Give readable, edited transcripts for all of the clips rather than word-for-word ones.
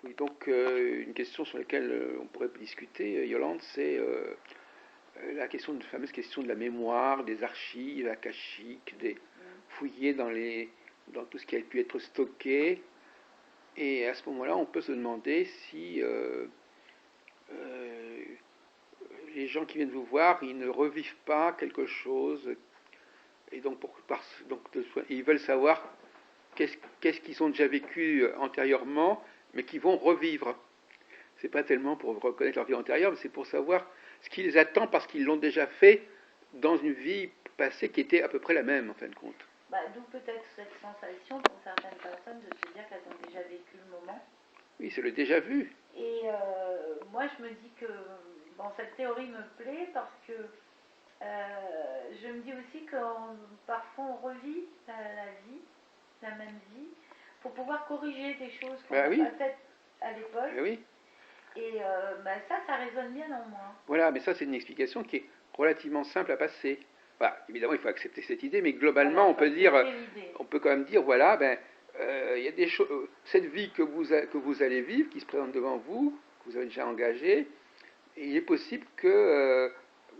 Oui, donc une question sur laquelle on pourrait discuter, Yolande, c'est la fameuse question de la mémoire, des archives akashiques, des fouiller dans tout ce qui a pu être stocké. Et à ce moment-là, on peut se demander si euh, les gens qui viennent vous voir, ils ne revivent pas quelque chose. Et donc, ils veulent savoir qu'est-ce qu'ils ont déjà vécu antérieurement, mais qu'ils vont revivre. C'est pas tellement pour reconnaître leur vie antérieure, mais c'est pour savoir ce qui les attend parce qu'ils l'ont déjà fait dans une vie passée qui était à peu près la même, en fin de compte. D'où peut-être cette sensation pour certaines personnes de se dire qu'elles ont déjà vécu le moment. Oui, c'est le déjà vu. Et moi, je me dis que cette théorie me plaît parce que je me dis aussi que parfois on revit la vie, la même vie, pour pouvoir corriger des choses qu'on Ben n'a oui, pas faites à l'époque. ben oui. Et ça résonne bien en moi. Voilà, mais ça c'est une explication qui est relativement simple à passer. Voilà, évidemment, il faut accepter cette idée, mais Voilà, globalement, il faut accepter l'idée. on peut quand même dire, voilà, il y a des choses, cette vie que vous allez vivre, qui se présente devant vous, que vous avez déjà engagée, et il est possible que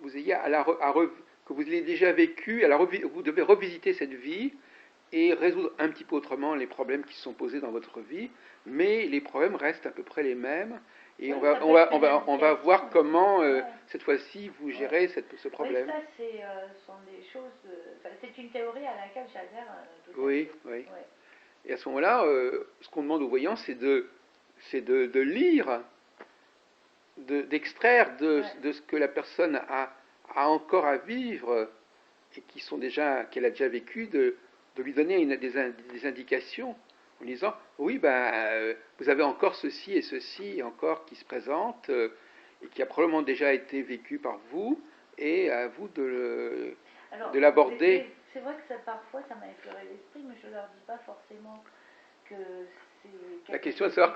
vous ayez que vous l'ayez déjà vécu, alors vous devez revisiter cette vie et résoudre un petit peu autrement les problèmes qui se sont posés dans votre vie, mais les problèmes restent à peu près les mêmes. Et Oui, ça peut être une on va voir indication. comment, Ouais, cette fois-ci, vous ouais. gérez ce Oui, problème. ça, sont des choses. C'est une théorie à laquelle j'adhère tout à Oui, fait. oui. Ouais. Et à ce moment-là, ce qu'on demande aux voyants, de lire, d'extraire Ouais. de ce que la personne a encore à vivre et qu'elle a déjà vécu, de lui donner des indications en disant oui, vous avez encore ceci et ceci encore qui se présente et qui a probablement déjà été vécu par vous et à vous Alors, de l'aborder. c'est vrai que parfois ça m'a effleuré l'esprit, mais je leur dis pas forcément que c'est quelque chose qu'ils ont La vécu. question est de savoir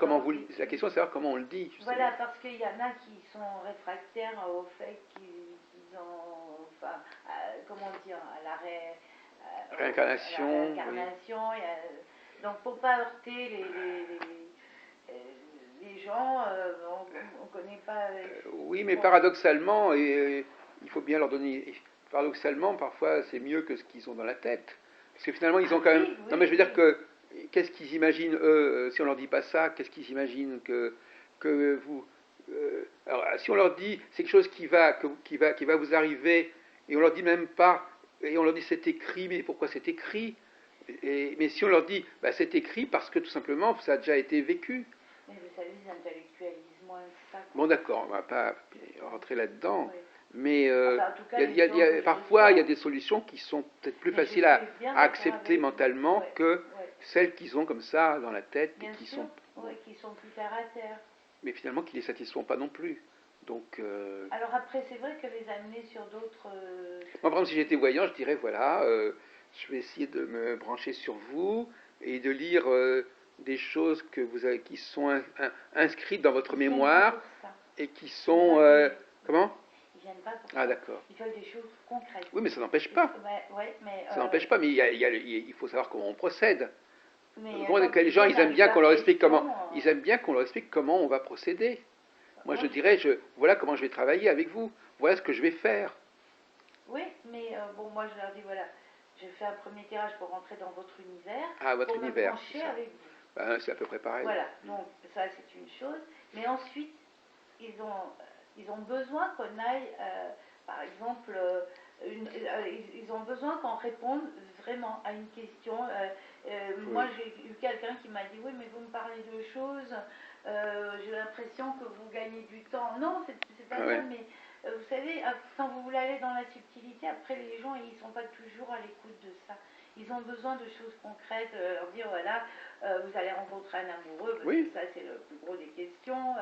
comment on le dit Voilà, justement. parce qu'il y en a qui sont réfractaires au fait qu'ils ont, enfin, comment dire, à à la Réincarnation, oui. réincarnation. Donc, pour pas heurter euh, les gens, on ne connaît pas. Oui, mais Bon, paradoxalement, il faut bien leur donner. Paradoxalement, parfois, c'est mieux que ce qu'ils ont dans la tête. Parce que finalement, ils ah ont quand même. oui, Non, mais oui, je veux dire oui. que. Qu'est-ce qu'ils imaginent, eux, si on leur dit pas ça, qu'est-ce qu'ils imaginent que vous. Alors, si on leur dit c'est quelque chose qui va vous arriver, et on leur dit même pas, et on leur dit c'est écrit, mais pourquoi c'est écrit mais si on leur dit c'est écrit parce que tout simplement ça a déjà été vécu. Mais vous savez, ils intellectualisent moins que ça, Bon, quoi. d'accord, on ne va pas rentrer là-dedans, Oui. mais Enfin, en tout cas, les choses que je parfois il y a reçois. des solutions qui sont peut-être plus Mais je faciles suis bien à d'accord accepter avec vous. mentalement Ouais, que ouais. celles qu'ils ont comme ça dans la tête et Bien qui sûr, sont, bon, ouais, qui sont plus terre à terre. mais finalement qui ne les satisfont pas non plus. Donc, Alors après, c'est vrai que les amener sur d'autres. moi par exemple, si j'étais voyant, je dirais voilà, je vais essayer de me brancher sur vous et de lire des choses qui sont inscrites dans votre Ils viennent pas mémoire pour ça. et qui Ils sont veulent des. comment? Ils viennent pas pour Ah ça. d'accord. Ils veulent des choses concrètes. Oui, mais ça n'empêche pas. Ouais, ouais, mais. Ça n'empêche pas, mais il faut savoir comment on procède. Quand Les ils gens, viennent avec leurs questions. ils aiment bien qu'on leur explique comment on va procéder. Moi, Moi, je dirais, voilà comment je vais travailler avec vous. Voilà ce que je vais faire. oui, mais bon, moi je leur dis voilà, je fais un premier tirage pour rentrer dans votre univers, Ah, votre pour me univers, c'est brancher ça. avec vous. C'est à peu près pareil. Voilà, donc ça c'est une chose. Mais ensuite, ils ont besoin qu'on aille, par exemple, ils ont besoin qu'on réponde vraiment à une question. Oui. Moi, j'ai eu quelqu'un qui m'a dit oui, mais vous me parlez de choses, j'ai l'impression que vous gagnez du temps. Non, c'est pas Ah ça, ouais. mais vous savez, quand vous voulez aller dans la subtilité, après les gens, ils sont pas toujours à l'écoute de ça. Ils ont besoin de choses concrètes, leur dire voilà, vous allez rencontrer un amoureux, parce que Oui. ça c'est le plus gros des questions.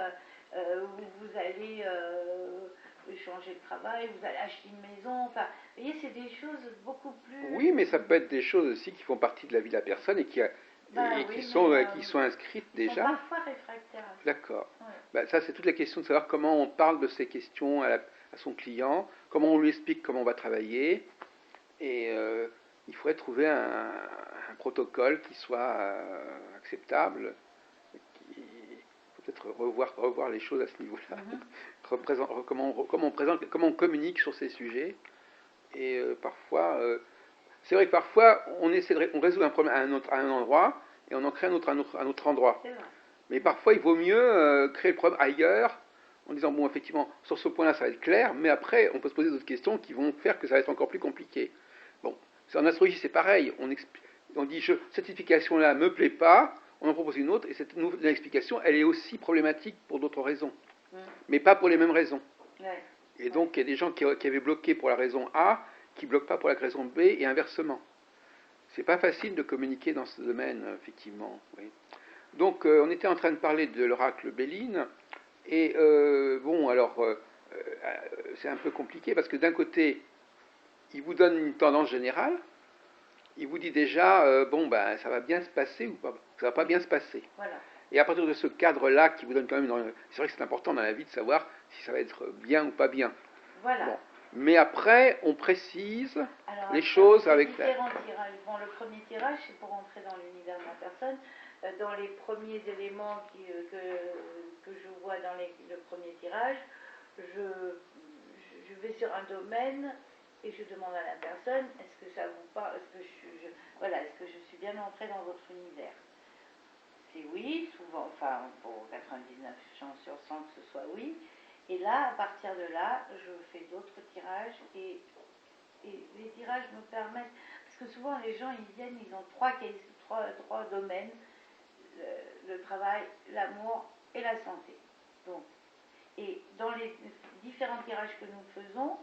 Vous allez changer de travail, vous allez acheter une maison. Enfin, vous voyez, c'est des choses beaucoup Oui, mais plus. ça peut être des choses aussi qui font partie de la vie de la personne Ben et oui, mais qui sont inscrites ils sont déjà. parfois réfractaires à ça. D'accord. Ouais. Ça, c'est toute la question de savoir comment on parle de ces questions à son client, comment on lui explique comment on va travailler. Et il faudrait trouver un protocole qui soit acceptable. Il faut peut-être revoir les choses à ce niveau-là. Mhm. Comment on communique sur ces sujets. Et parfois, c'est vrai que parfois, on résout un problème à un endroit et on en crée un autre à un autre endroit. C'est vrai. Mais parfois, il vaut mieux créer le problème ailleurs en disant, bon, effectivement, sur ce point-là, ça va être clair, mais après, on peut se poser d'autres questions qui vont faire que ça va être encore plus compliqué. Bon, en astrologie, c'est pareil. On dit, cette explication-là ne me plaît pas, on en propose une autre, et cette nouvelle explication, elle est aussi problématique pour d'autres raisons, Mhm. mais pas pour les mêmes raisons. Ouais. Et donc, il y a des gens qui avaient bloqué pour la raison A, qui ne bloquent pas pour la raison B, et inversement. C'est pas facile de communiquer dans ce domaine, effectivement. Oui. Donc, on était en train de parler de l'oracle Béline, et bon, alors, c'est un peu compliqué parce que d'un côté, il vous donne une tendance générale, il vous dit déjà, bon, ben, ça va bien se passer ou pas, ça va pas bien se passer. Voilà. Et à partir de ce cadre-là, qui vous donne quand même, c'est vrai que c'est important dans la vie de savoir si ça va être bien ou pas bien. Voilà. Bon, mais après, on précise Alors les après, choses on fait avec. différents tirages. Bon, le premier tirage, c'est pour entrer dans l'univers de la personne. Dans les premiers éléments que je vois dans le premier tirage, je vais sur un domaine et je demande à la personne, est-ce que ça vous parle, est-ce que je suis bien entrée dans votre univers? C'est oui, souvent, enfin pour 99 chances sur 100 que ce soit oui. Et là, à partir de là, je fais d'autres tirages et les tirages me permettent, parce que souvent les gens ils viennent, ils ont trois domaines, le travail, l'amour et la santé. Donc, et dans les différents tirages que nous faisons,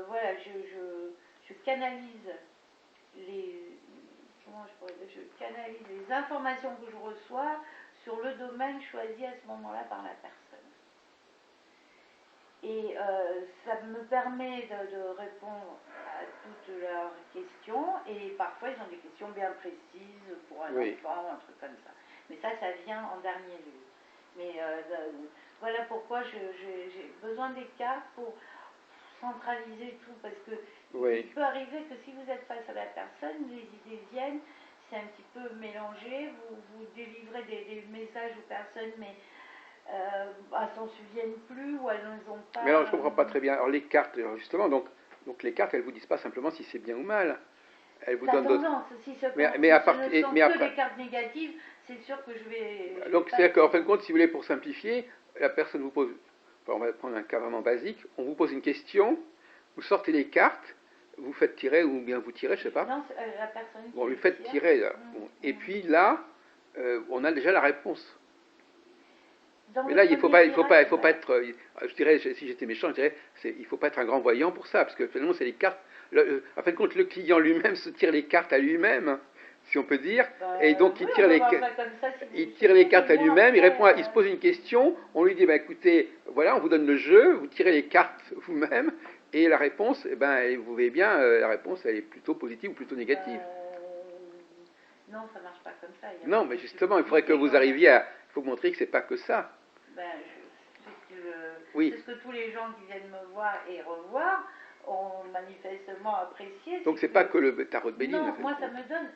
voilà, je canalise les, je canalise les informations que je reçois sur le domaine choisi à ce moment-là par la personne. Et ça me permet de répondre à toutes leurs questions. Et parfois, ils ont des questions bien précises pour un enfant ou un truc comme ça. Mais ça vient en dernier lieu. Mais voilà pourquoi j'ai besoin des cartes pour centraliser tout. Parce que il peut arriver que si vous êtes face à la personne, les idées viennent, c'est un petit peu mélangé. Vous délivrez des messages aux personnes, mais elles s'en souviennent plus ou elles n'ont pas. Mais alors, je comprends pas très bien. Alors, les cartes, justement, donc les cartes, elles vous disent pas simplement si c'est bien ou mal. Elles vous donnent d'autres. Si ce Mais ne sont que après, des cartes négatives, c'est sûr que je vais. Donc, c'est-à-dire qu'en fin de compte, si vous voulez, pour simplifier, la personne vous pose. Enfin, on va prendre un cas vraiment basique. On vous pose une question, vous sortez les cartes, vous faites tirer ou bien vous tirez, je sais pas. Non, la personne qui. Bon, lui faites tirer. Là. Bon. Et puis là, on a déjà la réponse. Mais là, il faut pas être. Je dirais, si j'étais méchant, je dirais, il faut pas être un grand voyant pour ça, parce que finalement, c'est les cartes. En fin de compte, le client lui-même se tire les cartes à lui-même, si on peut dire, et donc il tire les cartes à lui-même. Il se pose une question. On lui dit, bah, écoutez, voilà, on vous donne le jeu, vous tirez les cartes vous-même, et la réponse, eh ben, vous voyez bien, la réponse, elle est plutôt positive ou plutôt négative. Non, ça marche pas comme ça. Non, mais justement, il faudrait que vous arriviez à. Il faut montrer que c'est pas que ça. C'est ce que tous les gens qui viennent me voir et revoir ont manifestement apprécié. Donc c'est pas que le tarot de Béline. Non, moi ça me donne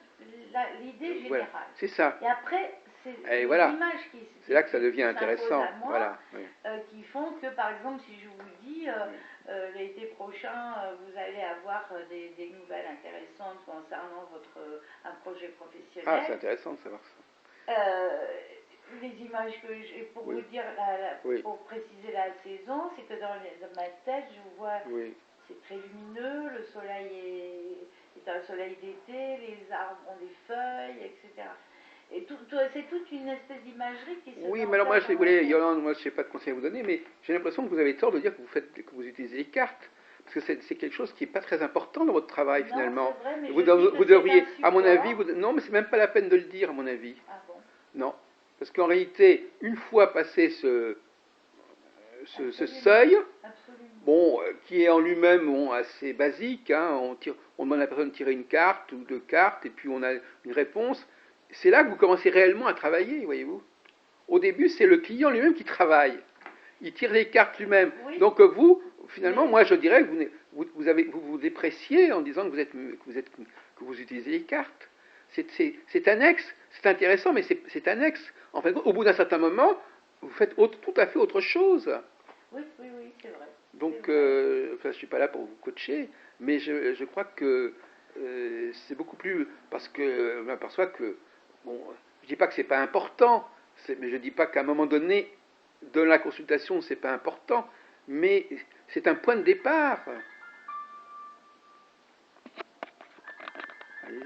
l'idée générale. Voilà, c'est ça. Et après, c'est les images qui c'est là que ça devient intéressant. À moi, qui font que, par exemple, si je vous dis l'été prochain, vous allez avoir des nouvelles intéressantes concernant un projet professionnel. Ah, c'est intéressant de savoir ça. Les images que j'ai, pour vous dire, pour préciser la saison, c'est que dans ma tête, je vois, c'est très lumineux, le soleil est un soleil d'été, les arbres ont des feuilles, etc. Et c'est toute une espèce d'imagerie qui se. Oui, mais alors moi, Yolande, moi je ne sais pas de conseils à vous donner, mais j'ai l'impression que vous avez tort de dire que vous utilisez les cartes. Parce que c'est quelque chose qui n'est pas très important dans votre travail, finalement. C'est vrai, mais vous devriez, à mon avis, non, mais c'est même pas la peine de le dire, à mon avis. Ah bon? Non. Parce qu'en réalité, une fois passé ce seuil, bon, qui est en lui-même assez basique, hein, on demande à la personne de tirer une carte ou deux cartes, et puis on a une réponse, c'est là que vous commencez réellement à travailler, voyez-vous. Au début, c'est le client lui-même qui travaille. Il tire les cartes lui-même. Oui. Donc vous, finalement, moi je dirais que vous dépréciez en disant que vous utilisez les cartes. C'est annexe, c'est intéressant, mais c'est annexe. En fait, au bout d'un certain moment, vous faites tout à fait autre chose. Oui, oui, oui, c'est vrai. Donc, C'est vrai. enfin, je suis pas là pour vous coacher, mais je crois que c'est beaucoup plus parce que je m'aperçois que bon, je dis pas que c'est pas important, mais je dis pas qu'à un moment donné, dans la consultation, c'est pas important, mais c'est un point de départ. Allez-y.